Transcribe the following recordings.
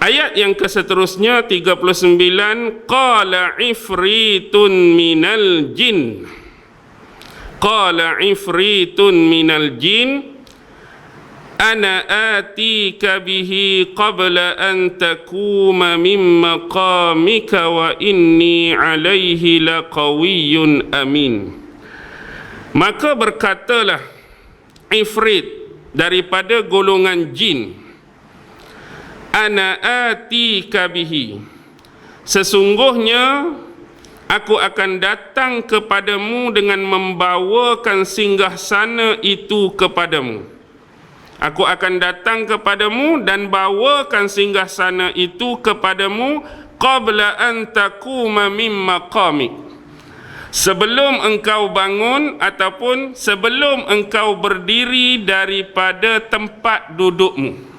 Ayat yang keseterusnya 39, qala ifritun minal jin. Qala ifritun minal jin ana atika bihi qabla an takuma min maqamika wa inni alaihi laqawiyyun amin. Maka berkatalah ifrit daripada golongan jin, ana atika bihi, sesungguhnya aku akan datang kepadamu dengan membawakan singgasana itu kepadamu. Aku akan datang kepadamu dan bawakan singgasana itu kepadamu qabla an taquma min maqamik, sebelum engkau bangun ataupun sebelum engkau berdiri daripada tempat dudukmu.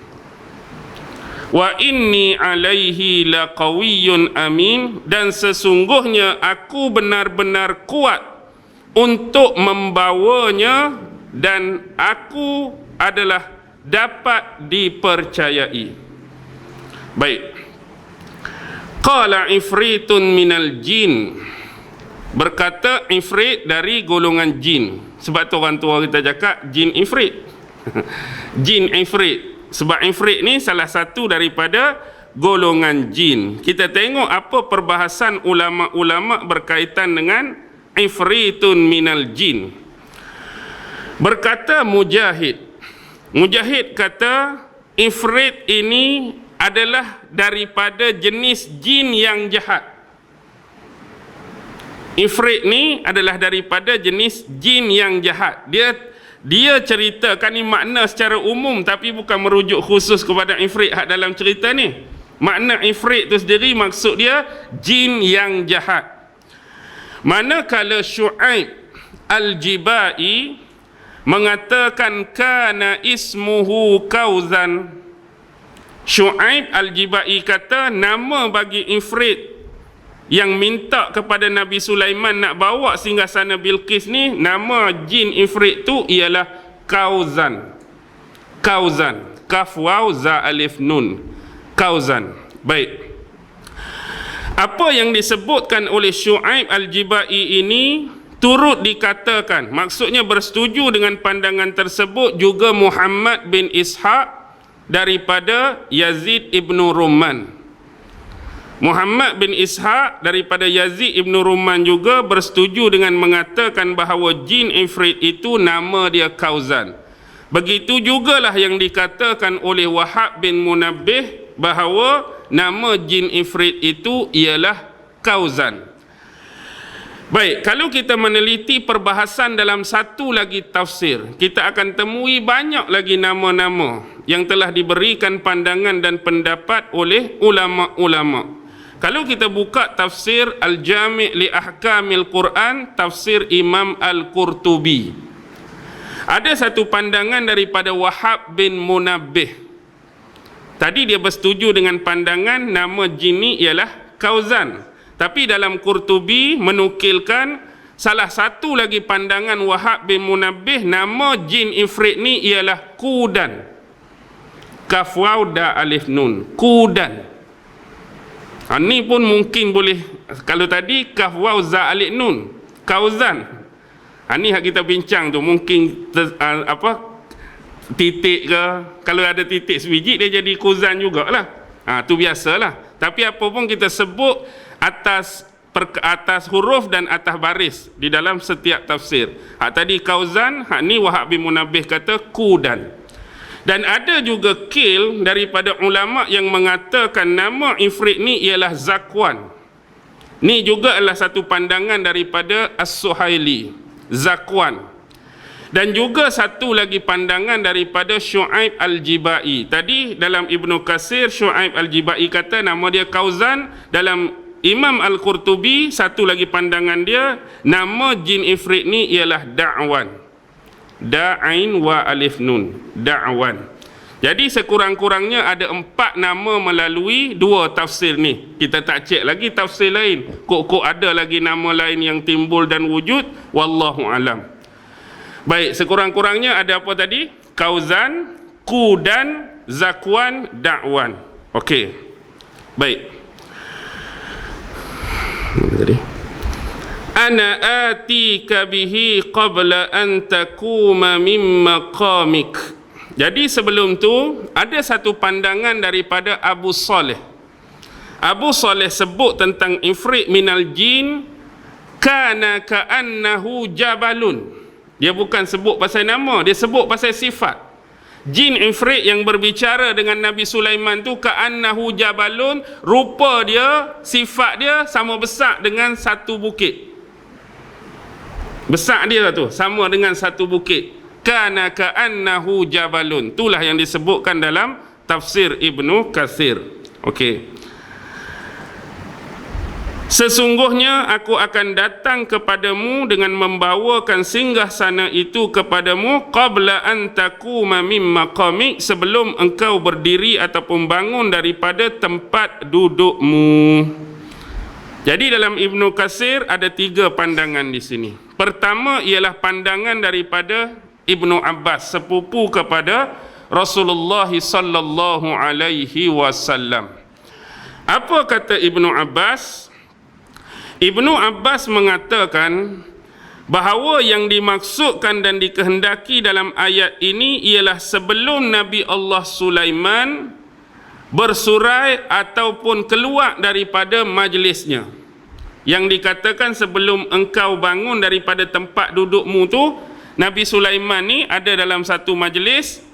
Wa inni alaihi laqawiyyun amin, dan sesungguhnya aku benar-benar kuat untuk membawanya dan aku adalah dapat dipercayai. Baik. Qala ifritun minal jin, berkata ifrit dari golongan jin. Sebab tu orang tua kita cakap jin ifrit. Jin ifrit. Sebab ifrit ni salah satu daripada golongan jin. Kita tengok apa perbahasan ulama-ulama berkaitan dengan ifritun minal jin. Berkata Mujahid, Mujahid kata ifrit ini adalah daripada jenis jin yang jahat. Ifrit ni adalah daripada jenis jin yang jahat. Dia ceritakan ni makna secara umum, tapi bukan merujuk khusus kepada ifrit hak dalam cerita ni. Makna ifrit tu sendiri maksud dia jin yang jahat. Manakala Syu'aib Al-Jibai mengatakan kana ismuhu Kauzan, Syu'aib Al-Jibai kata nama bagi ifrit yang minta kepada Nabi Sulaiman nak bawa singgasana Bilqis ni, nama jin ifrit tu ialah Kauzan. Kauzan, kaf waw za alif nun, Kauzan. Baik, apa yang disebutkan oleh Syu'aib Al-Jibai ini turut dikatakan, maksudnya bersetuju dengan pandangan tersebut juga Muhammad bin Ishaq daripada Yazid ibnu Rumman. Muhammad bin Ishaq daripada Yazid ibn Rumman juga bersetuju dengan mengatakan bahawa jin ifrit itu nama dia Kauzan. Begitu jugalah yang dikatakan oleh Wahab bin Munabbih bahawa nama jin ifrit itu ialah Kauzan. Baik, kalau kita meneliti perbahasan dalam satu lagi tafsir, kita akan temui banyak lagi nama-nama yang telah diberikan pandangan dan pendapat oleh ulama-ulama. Kalau kita buka tafsir Al-Jami' li Ahkamil Quran, tafsir Imam Al-Qurtubi, ada satu pandangan daripada Wahab bin Munabbih. Tadi dia bersetuju dengan pandangan nama jin ni ialah Kauzan. Tapi dalam Qurtubi menukilkan salah satu lagi pandangan Wahab bin Munabbih, nama jin ifrit ni ialah Qudan. Kaf waw da alif nun, Qudan. Ni pun mungkin boleh, kalau tadi kaf waw za alif nun, Kauzan. Ni hak kita bincang tu, mungkin titik ke, kalau ada titik sebiji dia jadi Kauzan jugalah. Tu biasalah. Tapi apa pun kita sebut atas huruf dan atas baris di dalam setiap tafsir. Hak tadi Kauzan, hak ni Wahab bin Munabbih kata Qudan. Dan ada juga kil daripada ulama yang mengatakan nama ifrit ni ialah Zakwan. Ni juga adalah satu pandangan daripada As-Suhaili, Zakwan. Dan juga satu lagi pandangan daripada Syu'aib Al-Jibai. Tadi dalam Ibnu Katsir, Syu'aib Al-Jibai kata nama dia Kauzan. Dalam Imam Al-Qurtubi, satu lagi pandangan dia, nama jin ifrit ni ialah Da'wan. Da'ain wa alif nun, Da'wan. Jadi sekurang-kurangnya ada 4 nama melalui 2 tafsir ni. Kita tak cek lagi tafsir lain. Kok ada lagi nama lain yang timbul dan wujud, wallahu alam. Baik, sekurang-kurangnya ada apa tadi? Kauzan, Qudan, Zakwan, Da'wan. Okey. Baik. Tadi. Ana atika bihi qabla an takuma min maqamik. Jadi sebelum tu ada satu pandangan daripada Abu Saleh. Abu Saleh sebut tentang ifrit minal jin kana ka'annahu jabalun. Dia bukan sebut pasal nama, dia sebut pasal sifat. Jin ifrit yang berbicara dengan Nabi Sulaiman tu ka'annahu jabalun, rupa dia, sifat dia sama besar dengan satu bukit. Besar dia tu sama dengan satu bukit. Kana ka'annahu jabalun. Itulah yang disebutkan dalam tafsir Ibnu Katsir. Okey. Sesungguhnya aku akan datang kepadamu dengan membawakan singgasana itu kepadamu qabla an takuma mim maqamik, sebelum engkau berdiri ataupun bangun daripada tempat dudukmu. Jadi dalam Ibnu Katsir ada 3 pandangan di sini. Pertama ialah pandangan daripada Ibnu Abbas, sepupu kepada Rasulullah sallallahu alaihi wasallam. Apa kata Ibnu Abbas? Ibnu Abbas mengatakan bahawa yang dimaksudkan dan dikehendaki dalam ayat ini ialah sebelum Nabi Allah Sulaiman bersurai ataupun keluar daripada majlisnya. Yang dikatakan sebelum engkau bangun daripada tempat dudukmu tu, Nabi Sulaiman ni ada dalam satu majlis.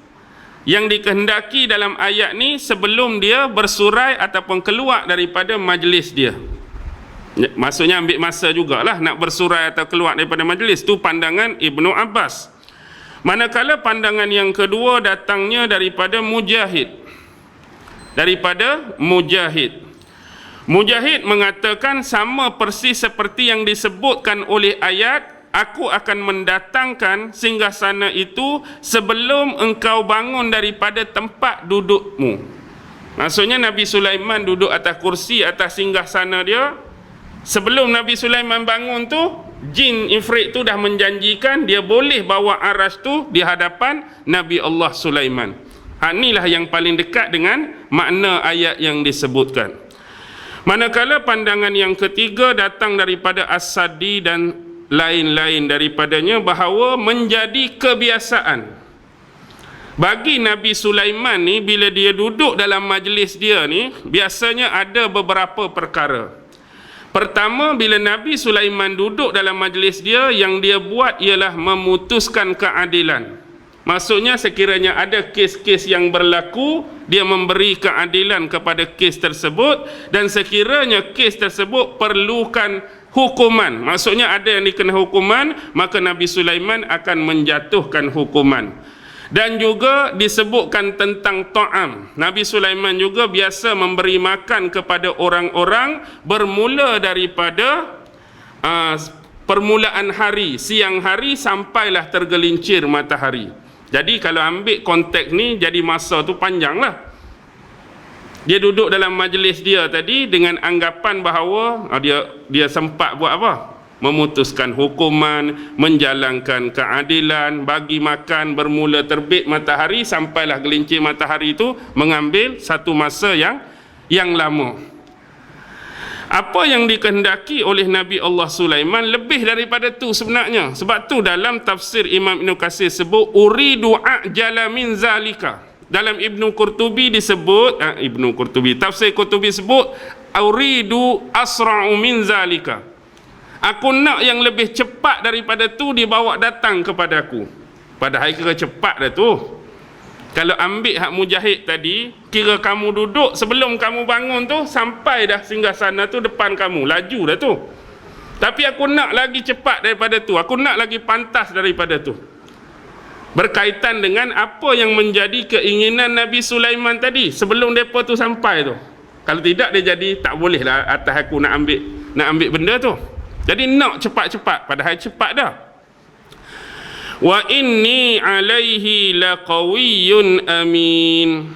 Yang dikehendaki dalam ayat ni sebelum dia bersurai ataupun keluar daripada majlis dia. Maksudnya ambil masa jugalah nak bersurai atau keluar daripada majlis. Itu pandangan Ibnu Abbas. Manakala pandangan yang kedua datangnya daripada Mujahid. Mujahid mengatakan sama persis seperti yang disebutkan oleh ayat, aku akan mendatangkan singgasana itu sebelum engkau bangun daripada tempat dudukmu. Maksudnya Nabi Sulaiman duduk atas kursi, atas singgasana dia. Sebelum Nabi Sulaiman bangun tu, jin ifrit tu dah menjanjikan dia boleh bawa arasy tu di hadapan Nabi Allah Sulaiman. Inilah yang paling dekat dengan makna ayat yang disebutkan. Manakala pandangan yang ketiga datang daripada As-Sadi dan lain-lain daripadanya bahawa menjadi kebiasaan bagi Nabi Sulaiman ni, bila dia duduk dalam majlis dia ni, biasanya ada beberapa perkara. Pertama, bila Nabi Sulaiman duduk dalam majlis dia, yang dia buat ialah memutuskan keadilan. Maksudnya sekiranya ada kes-kes yang berlaku, dia memberi keadilan kepada kes tersebut, dan sekiranya kes tersebut perlukan hukuman, maksudnya ada yang dikena hukuman, maka Nabi Sulaiman akan menjatuhkan hukuman. Dan juga disebutkan tentang ta'am. Nabi Sulaiman juga biasa memberi makan kepada orang-orang bermula daripada permulaan hari, siang hari sampailah tergelincir matahari. Jadi kalau ambil konteks ni, jadi masa tu panjang lah. Dia duduk dalam majlis dia tadi dengan anggapan bahawa dia sempat buat apa? Memutuskan hukuman, menjalankan keadilan, bagi makan bermula terbit matahari sampailah gelincir matahari itu, mengambil satu masa yang lama. Apa yang dikehendaki oleh Nabi Allah Sulaiman lebih daripada tu sebenarnya. Sebab tu dalam tafsir Imam Ibn Katsir sebut uridu a'jala min zalika. Dalam Ibnu Qurtubi disebut tafsir Qurtubi sebut uridu asra'u min zalika. Aku nak yang lebih cepat daripada tu dibawa datang kepadaku. Padahal kira cepat dah tu. Kalau ambil hak Mujahid tadi, kira kamu duduk sebelum kamu bangun tu, sampai dah singgasana tu depan kamu, laju dah tu. Tapi aku nak lagi cepat daripada tu, aku nak lagi pantas daripada tu. Berkaitan dengan apa yang menjadi keinginan Nabi Sulaiman tadi sebelum mereka tu sampai tu. Kalau tidak, dia jadi tak boleh lah atas aku nak ambil benda tu. Jadi nak cepat-cepat, padahal cepat dah. Wa inni alaihi laqawiyyun amin.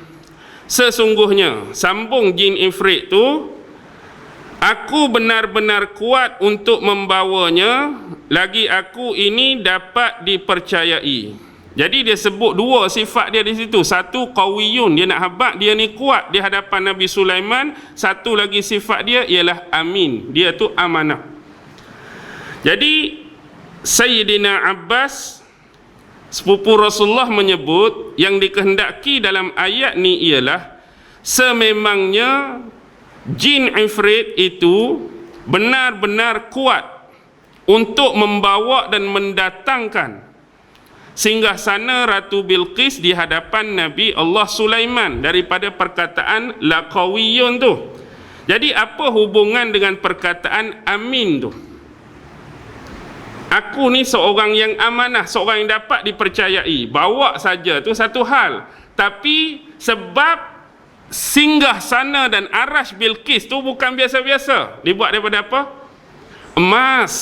Sesungguhnya, sambung jin ifrit tu, aku benar-benar kuat untuk membawanya, lagi aku ini dapat dipercayai. Jadi dia sebut dua sifat dia di situ. Satu qawiyun, dia nak habaq, dia ni kuat di hadapan Nabi Sulaiman. Satu lagi sifat dia ialah amin, dia tu amanah. Jadi Sayyidina Abbas sepupu Rasulullah menyebut yang dikehendaki dalam ayat ni ialah sememangnya jin ifrit itu benar-benar kuat untuk membawa dan mendatangkan singgasana Ratu Bilqis di hadapan Nabi Allah Sulaiman daripada perkataan laqawiyun tu. Jadi apa hubungan dengan perkataan amin tu? Aku ni seorang yang amanah, seorang yang dapat dipercayai. Bawa saja tu satu hal. Tapi sebab singgah sana dan arash Bilqis tu bukan biasa-biasa. Dibuat daripada apa? Emas.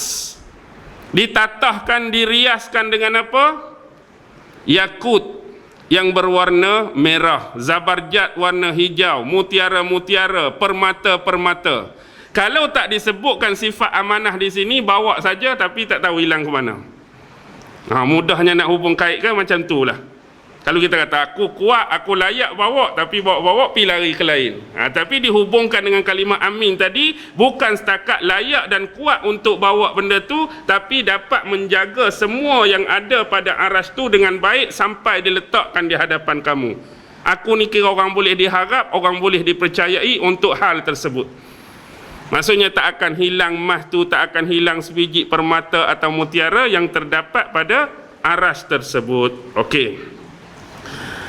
Ditatahkan, diriaskan dengan apa? Yakut yang berwarna merah, zabarjat warna hijau, mutiara-mutiara, permata-permata. Kalau tak disebutkan sifat amanah di sini, bawa saja tapi tak tahu hilang ke mana. Mudahnya nak hubung kaitkan macam tu lah. Kalau kita kata aku kuat, aku layak bawa, tapi bawa-bawa pi lari ke lain. Tapi dihubungkan dengan kalimah amin tadi, bukan setakat layak dan kuat untuk bawa benda tu, tapi dapat menjaga semua yang ada pada aras tu dengan baik sampai diletakkan di hadapan kamu. Aku ni kira orang boleh diharap, orang boleh dipercayai untuk hal tersebut. Maksudnya tak akan hilang emas tu, tak akan hilang sebiji permata atau mutiara yang terdapat pada aras tersebut. Okey.